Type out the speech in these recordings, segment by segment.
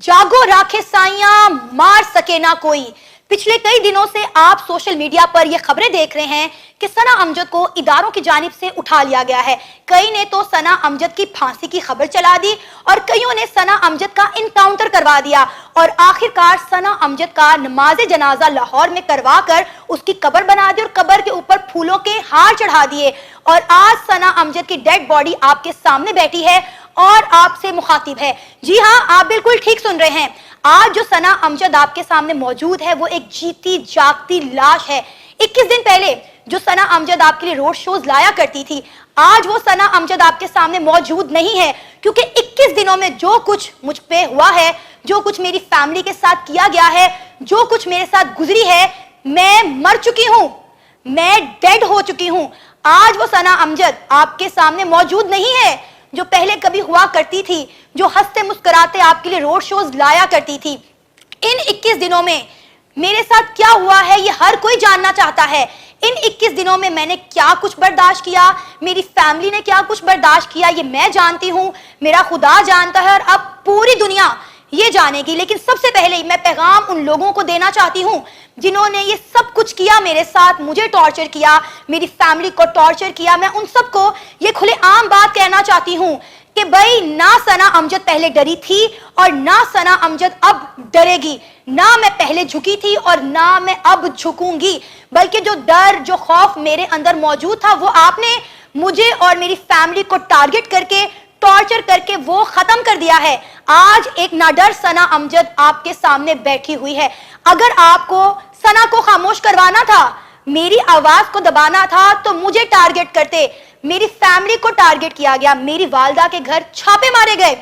जागो राखे साइयां, मार सके ना कोई। पिछले कई दिनों से आप सोशल मीडिया पर यह खबरें देख रहे हैं कि सना अमजद को इदारों की जानिब से उठा लिया गया है। कई ने तो सना अमजद की फांसी की खबर चला दी और कईयों ने सना अमजद का इनकाउंटर करवा दिया और आखिरकार सना अमजद का नमाज जनाजा लाहौर में करवा कर उसकी कब्र बना दी और कब्र के ऊपर फूलों के हार चढ़ा दिए। और आज सना अमजद की डेड बॉडी आपके सामने बैठी है और आपसे मुखातिब है। जी हाँ, आप बिल्कुल ठीक सुन रहे हैं। आज जो सना अमजद आपके सामने मौजूद है वो एक जीती जागती लाश है। 21 दिन पहले जो सना अमजद आपके लिए रोड शोज लाया करती थी, आज वो सना अमजद आपके सामने मौजूद नहीं है, क्योंकि 21 दिनों में जो कुछ मुझ पे हुआ है, जो कुछ मेरी फैमिली के साथ किया गया है, जो कुछ मेरे साथ गुजरी है, मैं मर चुकी हूं, मैं डेड हो चुकी हूं। आज वो सना अमजद आपके सामने मौजूद नहीं है जो पहले कभी हुआ करती थी, जो हंसते मुस्कुराते आपके लिए रोड शोज लाया करती थी। इन 21 दिनों में मेरे साथ क्या हुआ है ये हर कोई जानना चाहता है। इन 21 दिनों में मैंने क्या कुछ बर्दाश्त किया, मेरी फैमिली ने क्या कुछ बर्दाश्त किया, ये मैं जानती हूँ, मेरा खुदा जानता है और अब पूरी दुनिया ये जानेगी। लेकिन सबसे पहले मैं पैगाम उन लोगों को देना चाहती हूँ जिन्होंने ये सब कुछ किया मेरे साथ, मुझे टॉर्चर किया, मेरी फैमिली को टॉर्चर किया। मैं उन सबको ये खुलेआम बात कहना चाहती हूँ कि भाई, ना सना अमजद पहले डरी थी और ना सना अमजद अब डरेगी। ना मैं पहले झुकी थी और ना मैं अब झुकूंगी, बल्कि जो डर, जो खौफ मेरे अंदर मौजूद था वो आपने मुझे और मेरी फैमिली को टारगेट करके, टॉर्चर करके वो खत्म कर दिया है। आज एक नाडर सना अमजद आपके सामने बैठी हुई है। अगर आपको सना को खामोश करवाना था, मेरी आवाज को दबाना था, तो मुझे टारगेट करते। मेरी फैमिली को टारगेट किया गया, मेरी वालदा के घर छापे मारे गए,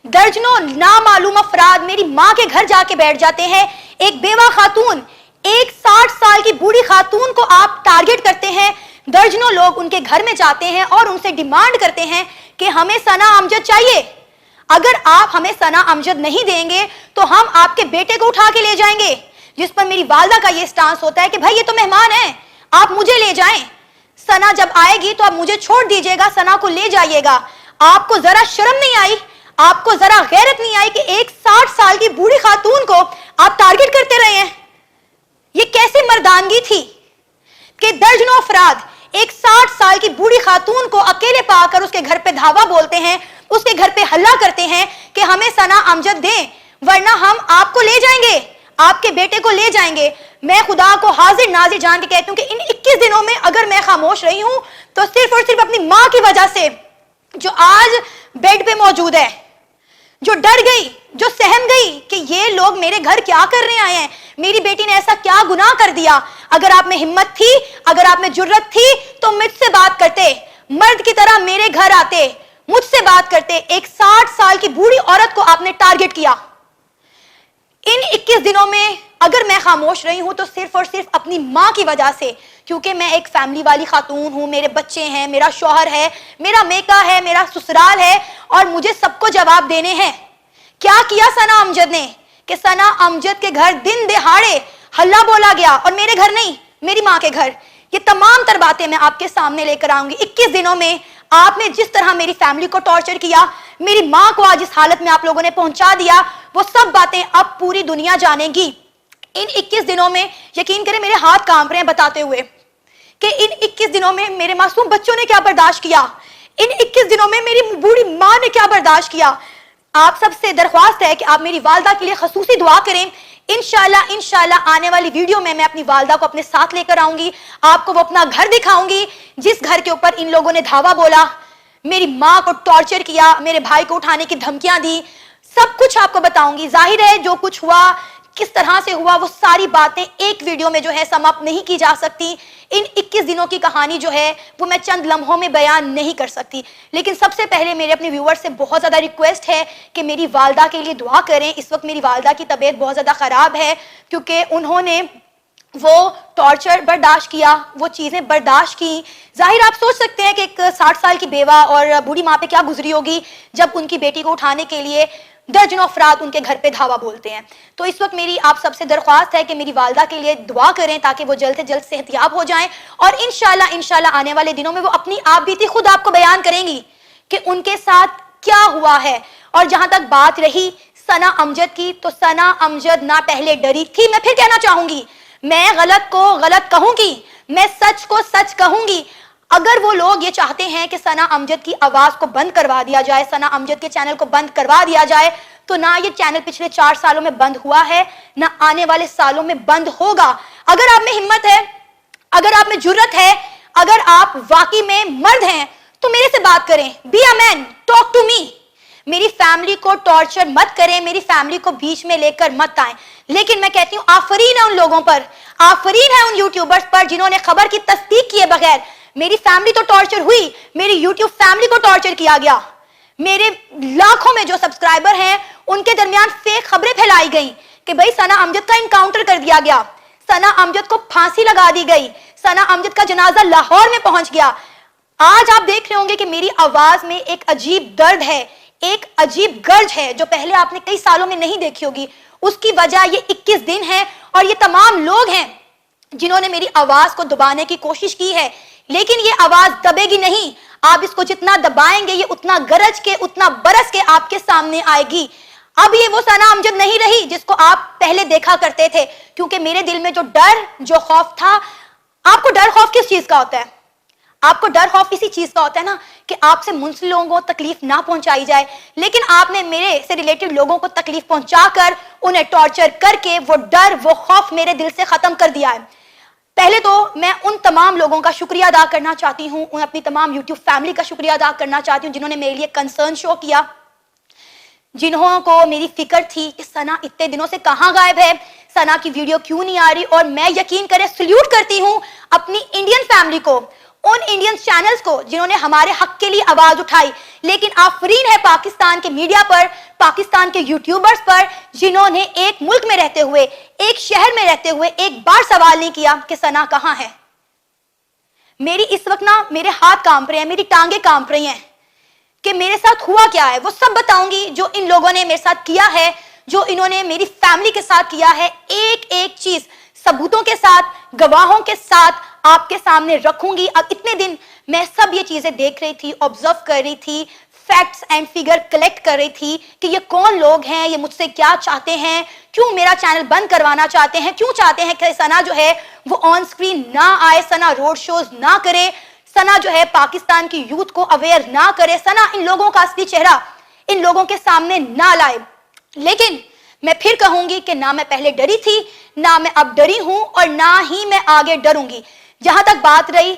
दर्जनों नामालूम अफराद मेरी माँ के घर जाके बैठ जाते हैं। एक बेवा खातून, एक 60 साल की बूढ़ी खातून को आप टारगेट करते हैं। दर्जनों लोग उनके घर में जाते हैं और उनसे डिमांड करते हैं कि हमें सना अमजद चाहिए। अगर आप हमें सना अमजद नहीं देंगे तो हम आपके बेटे को उठा के ले जाएंगे। जिस पर मेरी वालदा का ये स्टांस होता है कि भाई, ये तो मेहमान है, आप मुझे ले जाएं। सना जब आएगी तो आप मुझे छोड़ दीजिएगा, सना को ले जाइएगा। आपको जरा शर्म नहीं आई, आपको जरा गैरत नहीं आई कि एक 60 साल की बूढ़ी खातून को आप टारगेट करते रहे हैं? ये कैसी मर्दानगी थी कि दर्जनों अफराद एक 60 साल की बूढ़ी खातून को अकेले पाकर उसके घर पे धावा बोलते हैं, उसके घर पे हल्ला करते हैं कि हमें सना अमजद दें वरना हम आपको ले जाएंगे, आपके बेटे को ले जाएंगे। मैं खुदा को हाजिर नाजिर जान के कहती हूँ कि इन 21 दिनों में अगर मैं खामोश रही हूं तो सिर्फ और सिर्फ अपनी माँ की वजह से, जो आज बेड पे मौजूद है, जो डर गई, जो सहम गई कि ये लोग मेरे घर क्या करने आए हैं, मेरी बेटी ने ऐसा क्या गुनाह कर दिया। अगर आप में हिम्मत थी, अगर आप में जुर्रत थी तो मुझसे बात करते, मर्द की तरह मेरे घर आते, मुझसे बात करते। एक 60 साल की बूढ़ी औरत को आपने टारगेट किया। इन 21 दिनों में अगर मैं खामोश रही हूं तो सिर्फ और सिर्फ अपनी माँ की वजह से, क्योंकि मैं एक फैमिली वाली खातून हूं, मेरे बच्चे हैं, मेरा शौहर है, मेरा मेका है, मेरा ससुराल है और मुझे सबको जवाब देने हैं। क्या किया सना अमजद ने कि सना अमजद के घर दिन दिहाड़े हल्ला बोला गया और मेरे घर नहीं, मेरी माँ के घर। ये तमाम तर बातें मैं आपके सामने लेकर आऊंगी। 21 दिनों में आपने जिस तरह मेरी फैमिली को टॉर्चर किया, मेरी माँ को आज इस हालत में आप लोगों ने पहुंचा दिया, वो सब बातें अब पूरी दुनिया जानेगी। इन 21 दिनों में यकीन करें मेरे हाथ कांप रहे हैं बताते हुए कि इन 21 दिनों में मेरे मासूम बच्चों ने क्या बर्दाश्त किया, इन 21 दिनों में मेरी बूढ़ी माँ ने क्या बर्दाश्त किया। आप सबसे दरख्वास्त है कि आप मेरी वालदा के लिए खसूसी दुआ करें। इंशाल्लाह आने वाली वीडियो में मैं अपनी वालदा को अपने साथ लेकर आऊंगी, आपको वो अपना घर दिखाऊंगी जिस घर के ऊपर इन लोगों ने धावा बोला, मेरी माँ को टॉर्चर किया, मेरे भाई को उठाने की धमकियां दी, सब कुछ आपको बताऊंगी। जाहिर है जो कुछ हुआ, किस तरह से हुआ, वो सारी बातें एक वीडियो में जो है समाप्त नहीं की जा सकती। इन 21 दिनों की कहानी जो है वो मैं चंद लम्हों में बयान नहीं कर सकती। लेकिन सबसे पहले मेरे अपने व्यूअर्स से बहुत ज़्यादा रिक्वेस्ट है कि मेरी वालदा के लिए दुआ करें। इस वक्त मेरी वालदा की तबीयत बहुत ज़्यादा ख़राब है क्योंकि उन्होंने वो टॉर्चर बर्दाश्त किया, वो चीज़ें बर्दाश्त की। जाहिर आप सोच सकते हैं कि एक 60 साल की बेवा और बूढ़ी माँ पे क्या गुजरी होगी जब उनकी बेटी को उठाने के लिए दर्जनों अफराद उनके घर पे धावा बोलते हैं। तो इस वक्त मेरी आप सबसे दरख्वास्त है कि मेरी वालदा के लिए दुआ करें ताकि वो जल्द से जल्द सेहतियाब हो जाएं और इंशाल्लाह आने वाले दिनों में वो अपनी आप बीती खुद आपको बयान करेंगी कि उनके साथ क्या हुआ है। और जहां तक बात रही सना अमजद की, तो सना अमजद ना पहले डरी थी। मैं फिर कहना चाहूंगी, मैं गलत को गलत कहूंगी, मैं सच को सच कहूंगी। अगर वो लोग ये चाहते हैं कि सना अमजद की आवाज को बंद करवा दिया जाए, सना अमजद के चैनल को बंद करवा दिया जाए, तो ना ये चैनल पिछले 4 सालों में बंद हुआ है, ना आने वाले सालों में बंद होगा। अगर आप में हिम्मत है, अगर आप में जुर्रत है, अगर आप वाकई में मर्द हैं, तो मेरे से बात करें। Be a man, talk to me. मेरी फैमिली को टॉर्चर मत करें, मेरी फैमिली को बीच में लेकर मत आए। लेकिन मैं कहती हूं, आफरीन है उन लोगों पर, आफरीन है उन यूट्यूबर्स पर जिन्होंने खबर की तस्दीक किए बगैर, मेरी फैमिली तो टॉर्चर हुई, मेरी यूट्यूब फैमिली को टॉर्चर किया गया। मेरे लाखों में जो सब्सक्राइबर हैं उनके दरमियान फेक खबरें फैलाई गई कि भाई सना अमजद का इनकाउंटर कर दिया गया, सना अमजद को फांसी लगा दी गई, सना अमजद का जनाजा लाहौर में पहुंच गया। आज आप देख रहे होंगे कि मेरी आवाज में एक अजीब दर्द है, एक अजीब गर्ज है जो पहले आपने कई सालों में नहीं देखी होगी। उसकी वजह ये 21 दिन है और ये तमाम लोग हैं जिन्होंने मेरी आवाज को दबाने की कोशिश की है, लेकिन ये आवाज दबेगी नहीं। आप इसको जितना दबाएंगे ये उतना गरज के, उतना बरस के आपके सामने आएगी। अब ये वो सना अमजद नहीं रही जिसको आप पहले देखा करते थे, क्योंकि मेरे दिल में जो डर, जो खौफ था। आपको डर खौफ किस चीज का होता है? आपको डर खौफ इसी चीज का होता है ना कि आपसे मुंसलिक लोगों को तकलीफ ना पहुंचाई जाए, लेकिन आपने मेरे से रिलेटेड लोगों को तकलीफ पहुंचाकर, उन्हें टॉर्चर करके वो डर, वो खौफ मेरे दिल से खत्म कर दिया है। पहले तो मैं उन तमाम लोगों का शुक्रिया अदा करना चाहती हूं, उन अपनी तमाम यूट्यूब फैमिली का शुक्रिया अदा करना चाहती हूं जिन्होंने मेरे लिए कंसर्न शो किया, जिन्हों को मेरी फिक्र थी कि सना इतने दिनों से कहां गायब है, सना की वीडियो क्यों नहीं आ रही। और मैं यकीन करें सल्यूट करती हूं अपनी इंडियन फैमिली को, उन इंडियन चैनल्स को जिन्होंने हमारे हक के लिए आवाज उठाई। लेकिन आफरीन है पाकिस्तान के मीडिया पर, पाकिस्तान के यूट्यूबर्स पर, जिन्होंने एक मुल्क में रहते हुए, एक शहर में रहते हुए एक बार सवाल नहीं किया कि सना कहां है। मेरी इस वक्त ना मेरे हाथ कांप रहे हैं, मेरी टांगे कांप रही हैं कि मेरे साथ हुआ क्या है। वो सब बताऊंगी जो इन लोगों ने मेरे साथ किया है, जो इन्होंने मेरी फैमिली के साथ किया है। एक एक चीज सबूतों के साथ, गवाहों के साथ आपके सामने रखूंगी। अब इतने दिन मैं सब ये चीजें देख रही थी, ऑब्जर्व कर रही थी, फैक्ट्स एंड फिगर कलेक्ट कर रही थी कि ये कौन लोग हैं, ये मुझसे क्या चाहते हैं, क्यों मेरा चैनल बंद करवाना चाहते हैं, क्यों चाहते हैं कि सना जो है वो ऑन स्क्रीन ना आए, सना रोड शोज ना करे, सना जो है पाकिस्तान की यूथ को अवेयर ना करे, सना इन लोगों का असली चेहरा इन लोगों के सामने ना लाए। लेकिन मैं फिर कहूंगी कि ना मैं पहले डरी थी, ना मैं अब डरी हूं और ना ही मैं आगे डरूंगी। जहां तक बात रही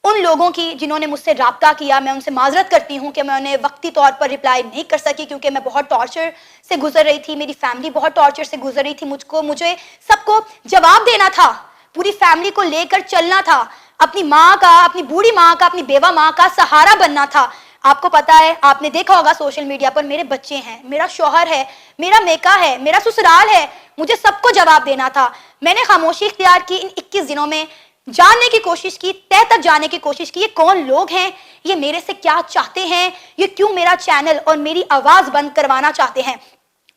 उन लोगों की जिन्होंने मुझसे राब्ता किया, मैं उनसे माजरत करती हूं कि मैं उन्हें वक्ती तौर पर रिप्लाई नहीं कर सकी, क्योंकि मैं बहुत टॉर्चर से गुजर रही थी, मेरी फैमिली बहुत टॉर्चर से गुजर रही थी। मुझे सबको जवाब देना था, पूरी फैमिली को लेकर चलना था, अपनी माँ का, अपनी बूढ़ी माँ का, अपनी बेवा माँ का सहारा बनना था। आपको पता है, आपने देखा होगा सोशल मीडिया पर, मेरे बच्चे हैं, मेरा शौहर है, मेरा मेका है, मेरा ससुराल है, मुझे सबको जवाब देना था। मैंने खामोशी इख्तियार की, इन 21 दिनों में जानने की कोशिश की, तह तक जाने की कोशिश की, ये कौन लोग हैं, ये मेरे से क्या चाहते हैं, ये क्यों मेरा चैनल और मेरी आवाज बंद करवाना चाहते हैं।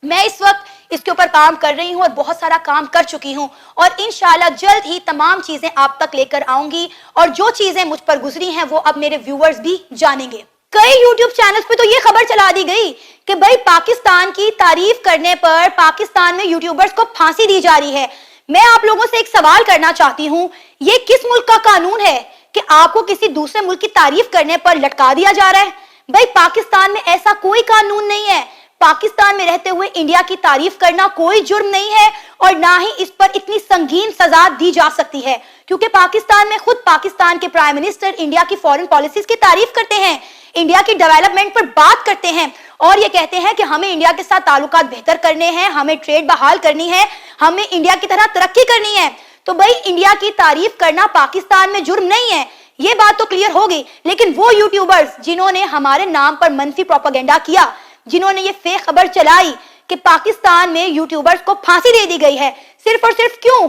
मैं इस वक्त इसके ऊपर काम कर रही हूं और बहुत सारा काम कर चुकी हूं और इंशाल्लाह जल्द ही तमाम चीजें आप तक लेकर आऊंगी और जो चीजें मुझ पर गुजरी हैं वो अब मेरे व्यूअर्स भी जानेंगे। कई YouTube चैनल्स पे तो ये खबर चला दी गई कि भाई पाकिस्तान की तारीफ करने पर पाकिस्तान में यूट्यूबर्स को फांसी दी जा रही है। मैं आप लोगों से एक सवाल करना चाहती हूँ, ये किस मुल्क का कानून है कि आपको किसी दूसरे मुल्क की तारीफ करने पर लटका दिया जा रहा है? भाई पाकिस्तान में ऐसा कोई कानून नहीं है। पाकिस्तान में रहते हुए इंडिया की तारीफ करना कोई जुर्म नहीं है और ना ही इस पर इतनी संगीन सजा दी जा सकती है, क्योंकि पाकिस्तान में खुद पाकिस्तान के प्राइम मिनिस्टर इंडिया की फॉरेन पॉलिसीज की तारीफ करते हैं, इंडिया की डेवलपमेंट पर बात करते हैं और ये कहते हैं कि हमें इंडिया के साथ ताल्लुकात बेहतर करने हैं, हमें ट्रेड बहाल करनी है, हमें इंडिया की तरह तरक्की करनी है। तो भाई इंडिया की तारीफ करना पाकिस्तान में जुर्म नहीं है, ये बात तो क्लियर होगी। लेकिन वो यूट्यूबर्स जिन्होंने हमारे नाम पर मनफी प्रोपेगेंडा किया, जिन्होंने ये फेक खबर चलाई कि पाकिस्तान में यूट्यूबर्स को फांसी दे दी गई है, सिर्फ और सिर्फ क्यों?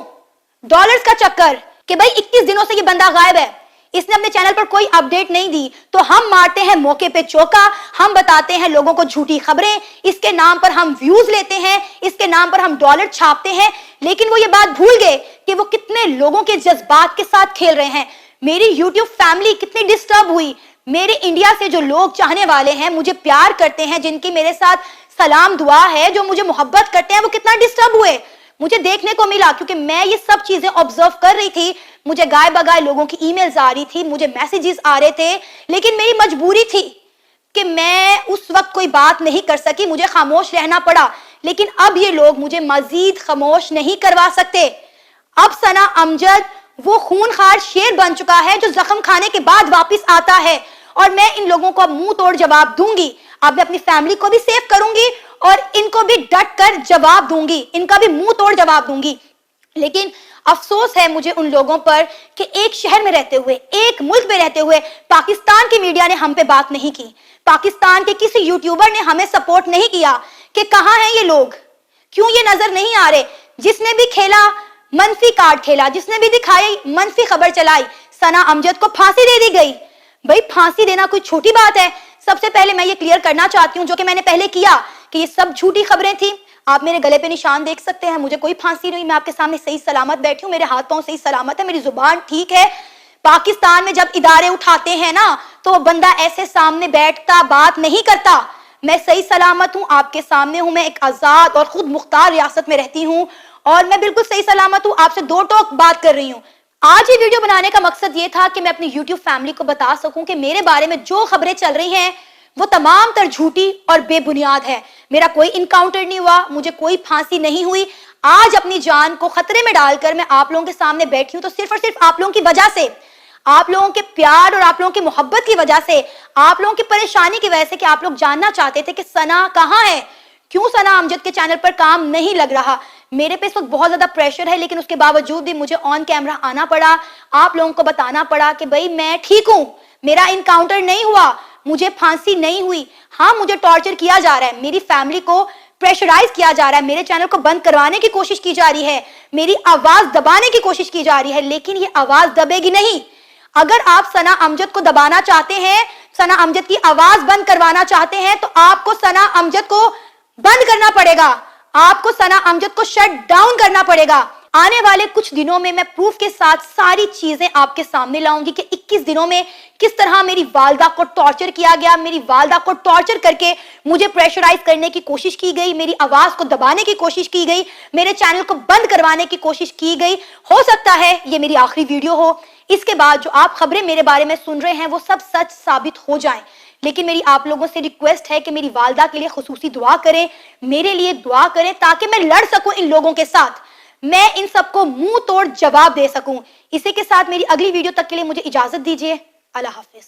डॉलर्स का चक्कर कि भाई 21 दिनों से ये बंदा गायब है, इसने अपने चैनल पर कोई अपडेट नहीं दी, तो हम मारते हैं मौके पे चौका, हम बताते हैं लोगों को झूठी खबरें, इसके नाम पर हम व्यूज लेते हैं, इसके नाम पर हम डॉलर छापते हैं। लेकिन वो ये बात भूल गए कि वो कितने लोगों के जज्बात के साथ खेल रहे हैं। मेरी यूट्यूब फैमिली कितनी डिस्टर्ब हुई, मेरे इंडिया से जो लोग चाहने वाले हैं, मुझे प्यार करते हैं, जिनकी मेरे साथ सलाम दुआ है, जो मुझे मोहब्बत करते हैं, वो कितना डिस्टर्ब हुए मुझे देखने को मिला, क्योंकि मैं ये सब चीजें ऑब्जर्व कर रही थी। मुझे गाय बगाए लोगों की ईमेल्स आ रही थी, मुझे मैसेजेस आ रहे थे, लेकिन मेरी मजबूरी थी कि मैं उस वक्त कोई बात नहीं कर सकी, मुझे खामोश रहना पड़ा। लेकिन अब ये लोग मुझे मजीद खामोश नहीं करवा सकते। अब सना अमजद वो खूनखार शेर बन चुका है जो जख्म खाने के बाद वापस आता है, और मैं इन लोगों को अब मुंह तोड़ जवाब दूंगी। अब मैं अपनी फैमिली को भी सेव करूंगी और इनको भी डट कर जवाब दूंगी, इनका भी मुंह तोड़ जवाब दूंगी। लेकिन अफसोस है मुझे उन लोगों पर कि एक शहर में रहते हुए, एक मुल्क में रहते हुए पाकिस्तान की मीडिया ने हम पे बात नहीं की, पाकिस्तान के किसी यूट्यूबर ने हमें सपोर्ट नहीं किया कि कहां हैं ये लोग, क्यों ये नजर नहीं आ रहे। जिसने भी खेला मनफी कार्ड खेला, जिसने भी दिखाई मनफी खबर चलाई, सना अमजद को फांसी दे दी गई। भाई फांसी देना कोई छोटी बात है? सबसे पहले मैं ये क्लियर करना चाहती हूँ, जो कि मैंने पहले किया, कि ये सब झूठी खबरें थी। आप मेरे गले पे निशान देख सकते हैं, मुझे कोई फांसी नहीं, मैं आपके सामने सही सलामत बैठी हूँ, मेरे हाथ पांव सही सलामत है, मेरी जुबान ठीक है। पाकिस्तान में जब इदारे उठाते हैं ना, तो वो बंदा ऐसे सामने बैठता बात नहीं करता। मैं सही सलामत हूँ, आपके सामने हूँ, मैं एक आजाद और खुद मुख्तार रियासत में रहती हूँ, और मैं बिल्कुल सही सलामत हूँ, आपसे दो टोक बात कर रही हूँ। आज ये वीडियो बनाने का मकसद ये था कि मैं अपनी YouTube फैमिली को बता सकूं कि मेरे बारे में जो खबरें चल रही हैं वो तमाम तर झूठी और बेबुनियाद है। मेरा कोई इनकाउंटर नहीं हुआ, मुझे कोई फांसी नहीं हुई। आज अपनी जान को खतरे में डालकर मैं आप लोगों के सामने बैठी हूं, तो सिर्फ और सिर्फ आप लोगों की वजह से, आप लोगों के प्यार और आप लोगों की मोहब्बत की वजह से, आप लोगों की परेशानी की वजह से, कि आप लोग जानना चाहते थे कि सना कहाँ है, क्यों सना अमजद के चैनल पर काम नहीं लग रहा। मेरे पे इस वक्त बहुत ज्यादा प्रेशर है, लेकिन उसके बावजूद भी मुझे ऑन कैमरा आना पड़ा, आप लोगों को बताना पड़ा कि भाई मैं ठीक हूं, मेरा इनकाउंटर नहीं हुआ, मुझे फांसी नहीं हुई। हाँ, मुझे टॉर्चर किया जा रहा है, मेरी फैमिली को प्रेशराइज किया जा रहा है, मेरे चैनल को बंद करवाने की कोशिश की जा रही है, मेरी आवाज दबाने की कोशिश की जा रही है, लेकिन ये आवाज दबेगी नहीं। अगर आप सना अमजद को दबाना चाहते हैं, सना अमजद की आवाज बंद करवाना चाहते हैं, तो आपको सना अमजद को बंद करना पड़ेगा, आपको सना अमजद को शट डाउन करना पड़ेगा। आने वाले कुछ दिनों में मैं प्रूफ के साथ सारी चीजें आपके सामने लाऊंगी कि 21 दिनों में किस तरह मेरी वालदा को टॉर्चर किया गया, मेरी वालदा को टॉर्चर करके मुझे प्रेशराइज करने की कोशिश की गई, मेरी आवाज को दबाने की कोशिश की गई, मेरे चैनल को बंद करवाने की कोशिश की गई। हो सकता है ये मेरी आखिरी वीडियो हो, इसके बाद जो आप खबरें मेरे बारे में सुन रहे हैं वो सब सच साबित हो जाएं। लेकिन मेरी आप लोगों से रिक्वेस्ट है कि मेरी वालदा के लिए खुसूसी दुआ करें, मेरे लिए दुआ करें, ताकि मैं लड़ सकूं इन लोगों के साथ, मैं इन सबको मुंह तोड़ जवाब दे सकूं। इसी के साथ मेरी अगली वीडियो तक के लिए मुझे इजाजत दीजिए। अल्लाह हाफिज।